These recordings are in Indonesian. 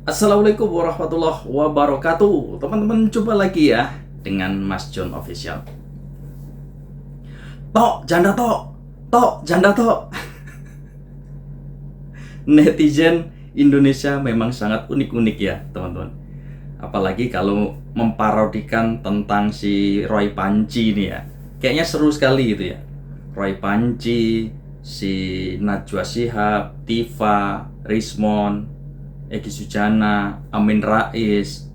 Assalamualaikum warahmatullahi wabarakatuh. Teman-teman, coba lagi ya dengan Mas John Official. Tok, janda tok. Tok, janda tok. Netizen Indonesia memang sangat unik-unik ya, teman-teman. Apalagi kalau memparodikan tentang si Roy Panci ini ya. Kayaknya seru sekali gitu ya. Roy Panci, si Najwa Shihab, Tifa, Rismon, Egy Sujana, Amin Rais,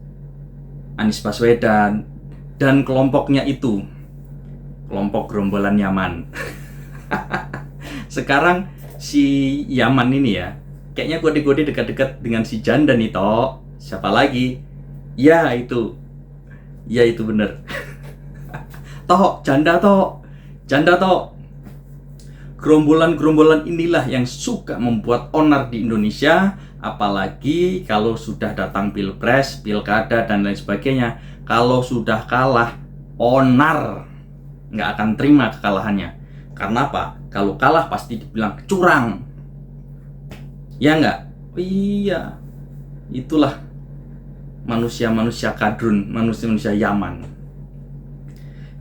Anies Baswedan, dan kelompoknya itu, kelompok gerombolan Yaman. Sekarang si Yaman ini ya, kayaknya kode-kode dekat-dekat dengan si janda nih toh. Siapa lagi? Ya itu bener. Toh, janda toh, janda toh. Gerombolan-gerombolan inilah yang suka membuat onar di Indonesia. Apalagi kalau sudah datang pilpres, pilkada, dan lain sebagainya. Kalau sudah kalah, onar, nggak akan terima kekalahannya. Karena apa? Kalau kalah pasti dibilang curang. Ya nggak? Iya, itulah manusia-manusia kadrun, manusia-manusia Yaman.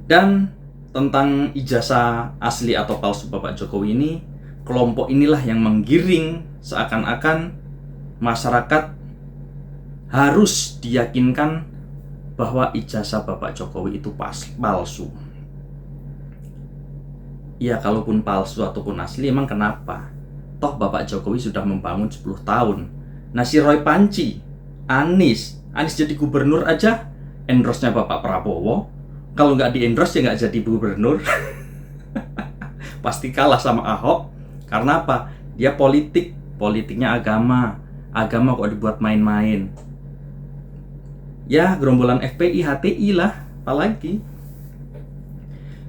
Dan tentang ijazah asli atau palsu Bapak Jokowi ini, kelompok inilah yang menggiring seakan-akan masyarakat harus diyakinkan bahwa ijazah Bapak Jokowi itu palsu. Ya, kalaupun palsu ataupun asli, emang kenapa? Toh Bapak Jokowi sudah membangun 10 tahun. Nah, si Roy Panci, Anies jadi gubernur aja, endorse-nya Bapak Prabowo. Kalau nggak di-endorse ya nggak jadi gubernur. Pasti kalah sama Ahok. Karena apa? Dia politiknya agama kok dibuat main-main. Ya, gerombolan FPI, HTI lah, apalagi.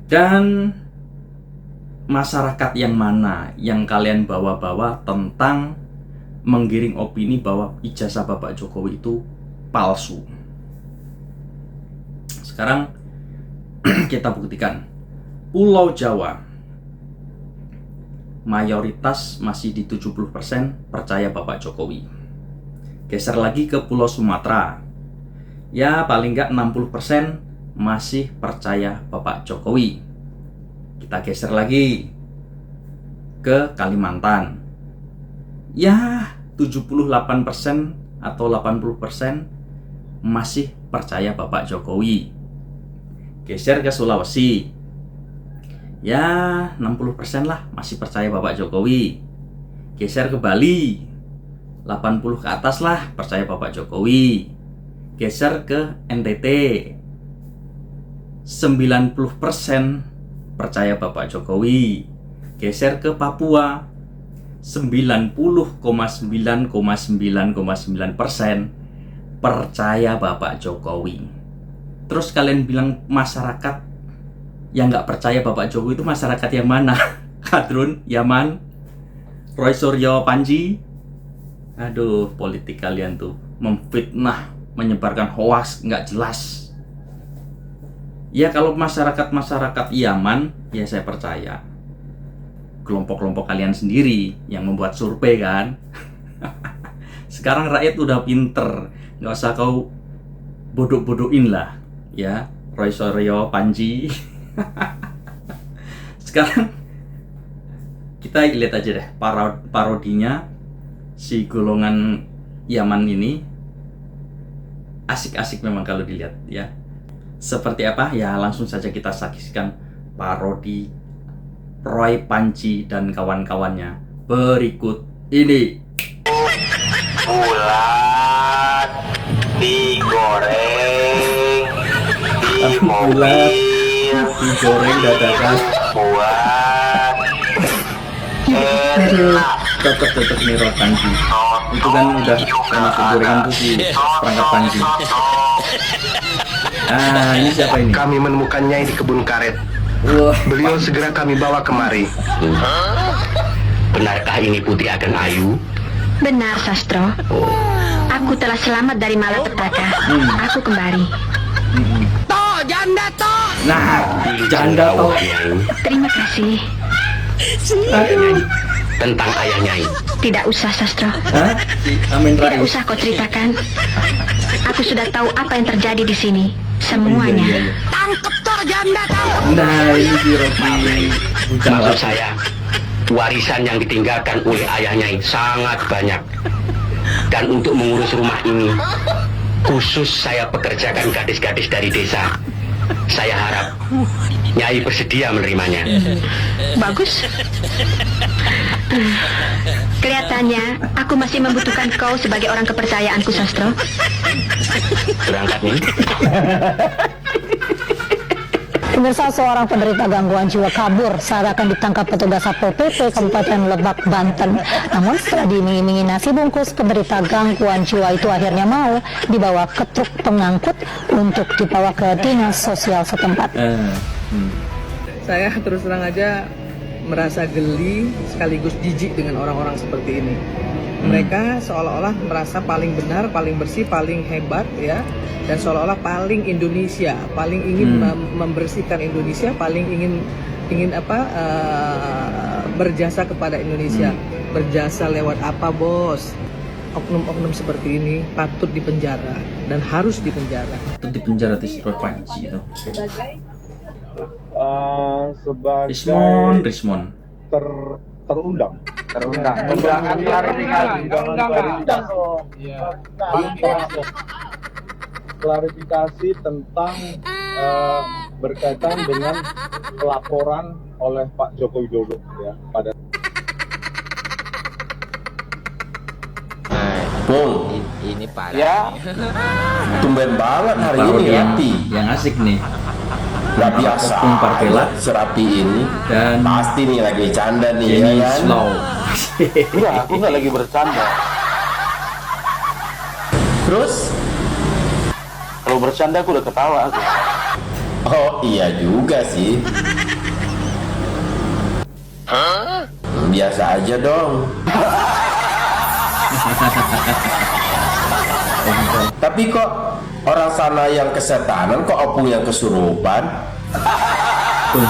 Dan masyarakat yang mana yang kalian bawa-bawa tentang menggiring opini bahwa ijazah Bapak Jokowi itu palsu? Sekarang kita buktikan. Pulau Jawa mayoritas masih di 70% percaya Bapak Jokowi. Geser lagi ke Pulau Sumatera, ya paling nggak 60% masih percaya Bapak Jokowi. Kita geser lagi ke Kalimantan, ya 78% atau 80% masih percaya Bapak Jokowi. Geser ke Sulawesi, ya 60% lah masih percaya Bapak Jokowi. Geser ke Bali, 80 ke atas lah percaya Bapak Jokowi. Geser ke NTT, 90% percaya Bapak Jokowi. Geser ke Papua, 90,9,9,9% percaya Bapak Jokowi. Terus kalian bilang masyarakat yang nggak percaya Bapak Jokowi itu masyarakat yang mana? Kadrun, Yaman, Roy Suryo Panji. Aduh, politik kalian tuh memfitnah, menyebarkan hoaks nggak jelas. Ya, kalau masyarakat Yaman, ya saya percaya. Kelompok-kelompok kalian sendiri yang membuat survei kan. Sekarang rakyat udah pinter, nggak usah kau bodoh-bodohin lah. Ya, Roy Suryo Panji. Sekarang kita lihat aja deh parodinya si golongan Yaman ini. Asik-asik memang kalau dilihat ya. Seperti apa? Ya, langsung saja kita saksikan parodi Roy Panci dan kawan-kawannya berikut ini. Bulat digoreng di Bulat mobil, digoreng dadakan. buat Aduh, enak. cocok nih Roy Panci. Itu kan udah termasuk gorengan tuh si perangkat Panci. Ah, ini siapa ini? Kami menemukannya di kebun karet. Wah, Beliau segera kami bawa kemari. Benarkah ini Putri Agan Ayu? Benar, Sastro. Aku telah selamat dari malapetaka. Aku kembali. nah, janda toh. Terima kasih. Aduh, tentang ayah Nyai. Tidak usah, Sastro. Hah? Si Amin Tidak Rais. usah kau ceritakan. Aku sudah tahu apa yang terjadi di sini. Semuanya. Iya, iya, iya. Tangkep Tor janda kau. Nah, ini si Rocky. Bujang Maksud lapis. saya, warisan yang ditinggalkan oleh ayah Nyai sangat banyak. Dan untuk mengurus rumah ini, khusus saya pekerjakan gadis-gadis dari desa. Saya harap Nyai bersedia menerimanya. Bagus. Kelihatannya aku masih membutuhkan kau sebagai orang kepercayaanku, Sastro. Berangkat nih. Pemirsa, seorang penderita gangguan jiwa kabur saat akan ditangkap petugas Satpol PP Kabupaten Lebak, Banten. Namun setelah diiming-imingi nasi bungkus, penderita gangguan jiwa itu akhirnya mau dibawa ke truk pengangkut untuk dibawa ke dinas sosial setempat. Saya terus terang aja merasa geli sekaligus jijik dengan orang-orang seperti ini. Mereka seolah-olah merasa paling benar, paling bersih, paling hebat ya, dan seolah-olah paling Indonesia, paling ingin membersihkan Indonesia, paling ingin berjasa kepada Indonesia. Berjasa lewat apa, Bos? Oknum-oknum seperti ini patut dipenjara dan harus dipenjara. Itu di penjara di Sirot Panji itu. Sebagai Rismon. terundang klarifikasi tentang berkaitan dengan pelaporan oleh Pak Joko Widodo ya pada Bung, ini parah. ya Tumben banget hari Parodi ini rapi. yang asik nih. Gak biasa. Bung Parpela serapi ini. dan Pasti nih lagi canda nih Jenny ya kan? Slow. enggak, aku nggak lagi bercanda. Terus? Kalau bercanda aku udah ketawa aku. Oh iya juga sih. Biasa aja dong. Tapi kok orang sana yang kesetanan, kok opung yang kesurupan? Bung.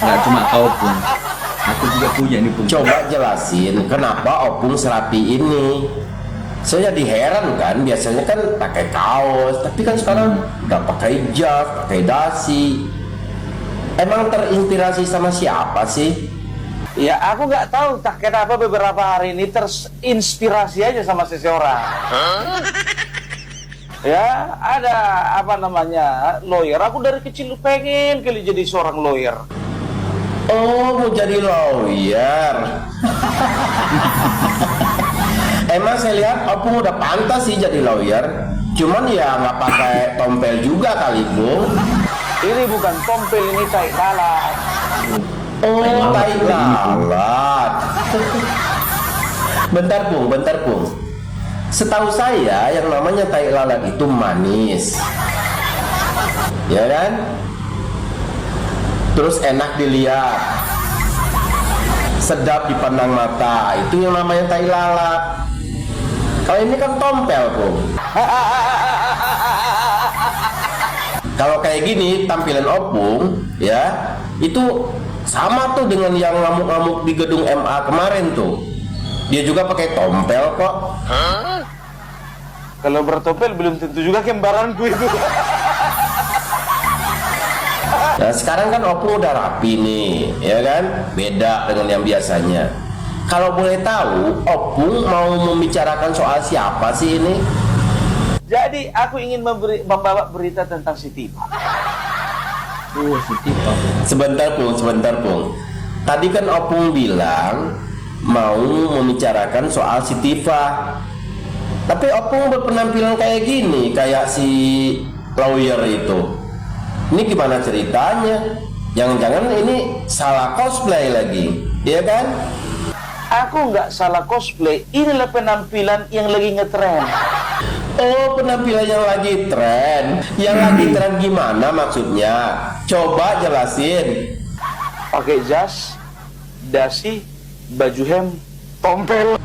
Nggak cuma kau, Bung. Aku juga punya nih, Bung. Coba jelasin kenapa opung serapi ini. Saya jadi heran kan, biasanya kan pakai kaos, tapi kan sekarang udah pakai jas, pakai dasi. Emang terinspirasi sama siapa sih? Ya aku nggak tahu tak kenapa beberapa hari ini terinspirasi aja sama seseorang. Ya ada apa namanya lawyer. Aku dari kecil pengen kali jadi seorang lawyer. Oh, mau jadi lawyer. Emang saya lihat opung udah pantas sih jadi lawyer. Cuman ya nggak pakai tompel juga kali, Bung. Ini bukan tompel, ini tai lalat. Oh, tai lalat. Bentar, Bung. Setahu saya yang namanya tai lalat itu manis. Ya kan? Terus enak dilihat. Sedap dipandang mata. Itu yang namanya tai lalat. Kalau ini kan tompel, Bung. Kalau kayak gini tampilan opung ya, itu sama tuh dengan yang ngamuk-ngamuk di gedung MA kemarin tuh. Dia juga pakai tompel kok. Kalau bertompel belum tentu juga kembaranku itu. Nah sekarang kan opung udah rapi nih, ya kan? Beda dengan yang biasanya. Kalau boleh tahu, opung mau membicarakan soal siapa sih ini? Jadi aku ingin membawa berita tentang si Tipa. Si Tipa. Sebentar Pung. Tadi kan opung bilang mau membicarakan soal si Tifa. Tapi opung berpenampilan kayak gini, kayak si lawyer itu. Ini gimana ceritanya? Jangan-jangan ini salah cosplay lagi, ya kan? Aku nggak salah cosplay. Inilah penampilan yang lagi ngetren. Oh, penampilan yang lagi tren. Yang lagi tren gimana maksudnya? Coba jelasin. Pakai jas, dasi, baju hem, tompel.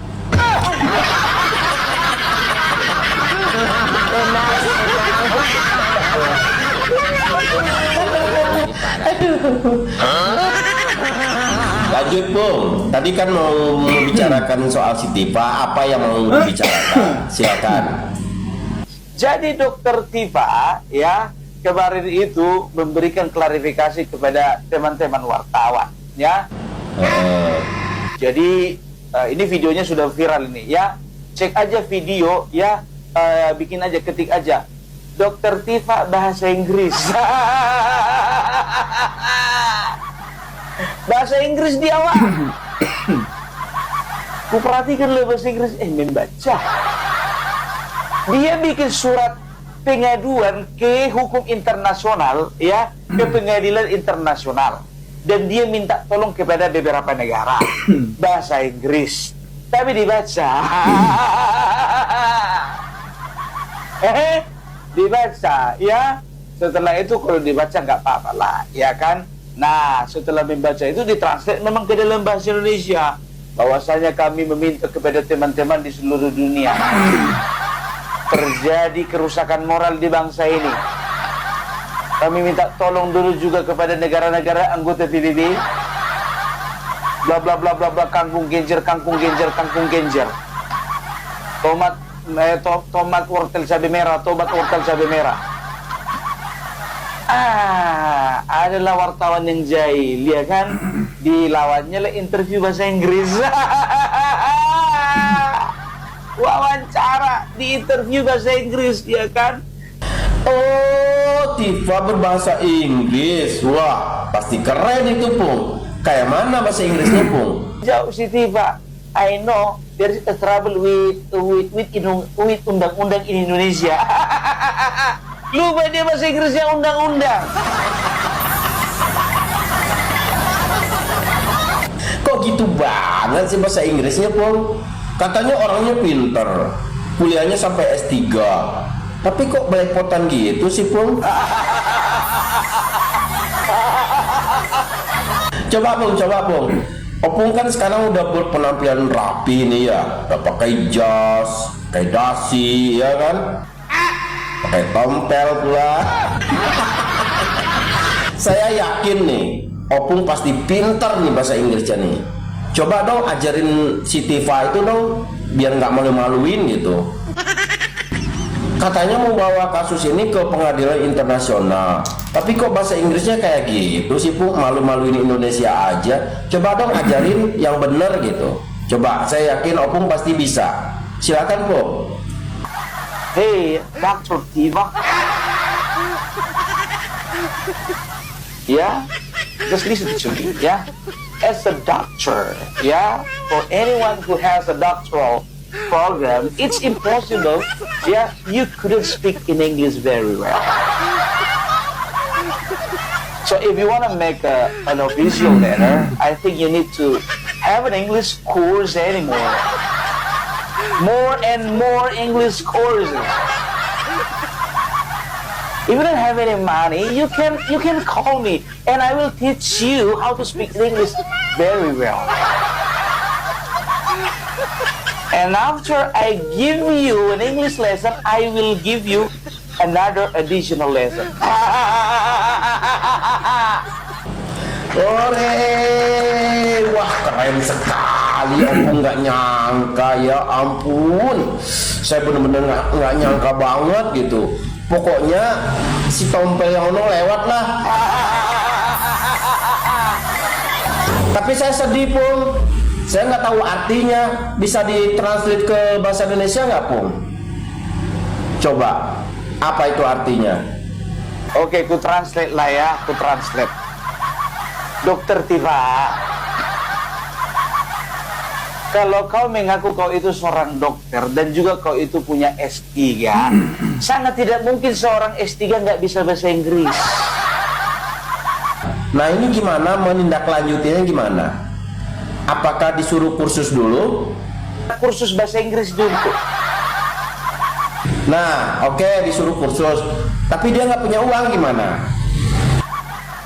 Lanjut Pung, tadi kan mau membicarakan soal si Tifa, apa yang mau dibicarakan? Silakan. Jadi Dokter Tifa ya kemarin itu memberikan klarifikasi kepada teman-teman wartawan ya. Jadi ini videonya sudah viral ini ya. Cek aja video ya, bikin aja, ketik aja Dokter Tifa bahasa Inggris. Bahasa Inggris di awal. Ku perhatikan lo bahasa Inggris, membaca. Dia bikin surat pengaduan ke hukum internasional ya, ke pengadilan internasional, dan dia minta tolong kepada beberapa negara bahasa Inggris, tapi dibaca. Dibaca ya. Setelah itu kalau dibaca nggak apa-apa lah ya kan. Nah setelah membaca itu ditranslate memang ke dalam bahasa Indonesia, bahwasanya kami meminta kepada teman-teman di seluruh dunia, terjadi kerusakan moral di bangsa ini. Kami minta tolong dulu juga kepada negara-negara anggota PBB. Bla bla bla bla bla, kangkung genjer, kangkung genjer, kangkung genjer. Tomat wortel cabai merah, tomat wortel cabai merah. Adalah wartawan yang jahil, ya kan? Dilawannya lah interview bahasa Inggris. Wawancara di interview bahasa Inggris, ya kan? Oh, Tifa berbahasa Inggris. Wah, pasti keren itu Pung. Kayak mana bahasa Inggrisnya Pung? Jauh si Tifa. I know there is a trouble with undang-undang in Indonesia. Lupa dia bahasa Inggrisnya undang-undang. Kok gitu banget sih bahasa Inggrisnya Pung? Katanya orangnya pinter, kuliahnya sampai S3. Tapi kok belepotan gitu sih Pung? Coba Pung. Opung kan sekarang udah berpenampilan rapi nih ya. Udah pakai jas, pakai dasi ya kan? Pakai tompel pula. Saya yakin nih, Opung pasti pintar nih bahasa Inggrisnya nih. Coba dong ajarin si Tifa itu dong, biar nggak malu-maluin gitu. Katanya mau bawa kasus ini ke pengadilan internasional, tapi kok bahasa Inggrisnya kayak gitu sih Pung, malu-maluin Indonesia aja. Coba dong ajarin yang bener gitu. Coba, saya yakin Opung pasti bisa. Silakan Pung. Hey, Dr. Tifa. Yeah, just listen to me. Yeah, as a doctor, yeah, for anyone who has a doctoral program, it's impossible. Yeah, you couldn't speak in English very well. So if you want to make an official letter, I think you need to have an English course anymore. More and more English courses. If you don't have any money, you can call me and I will teach you how to speak English very well. And after I give you an English lesson, I will give you another additional lesson. Ore, wah keren sekali. Aku nggak nyangka, ya ampun. Saya bener-bener nggak nyangka banget gitu. Pokoknya si tompel yang ono lewat lah. Tapi saya sedih Pung. Saya nggak tahu artinya. Bisa ditranslate ke bahasa Indonesia nggak Pung? Coba, apa itu artinya? Oke, ku translate lah ya, ku translate. Dokter Tifa, kalau kau mengaku kau itu seorang dokter dan juga kau itu punya S3, sangat tidak mungkin seorang S3 nggak bisa bahasa Inggris. Nah ini gimana menindaklanjutinya gimana? Apakah disuruh kursus dulu? Kursus bahasa Inggris dulu. Nah oke, disuruh kursus, tapi dia nggak punya uang gimana?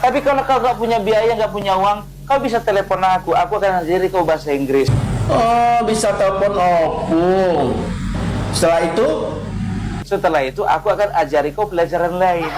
Tapi kalau kau nggak punya biaya, nggak punya uang, kau bisa telepon aku akan ajari kau bahasa Inggris. Oh, bisa telepon Opung. Setelah itu aku akan ajari kau pelajaran lain.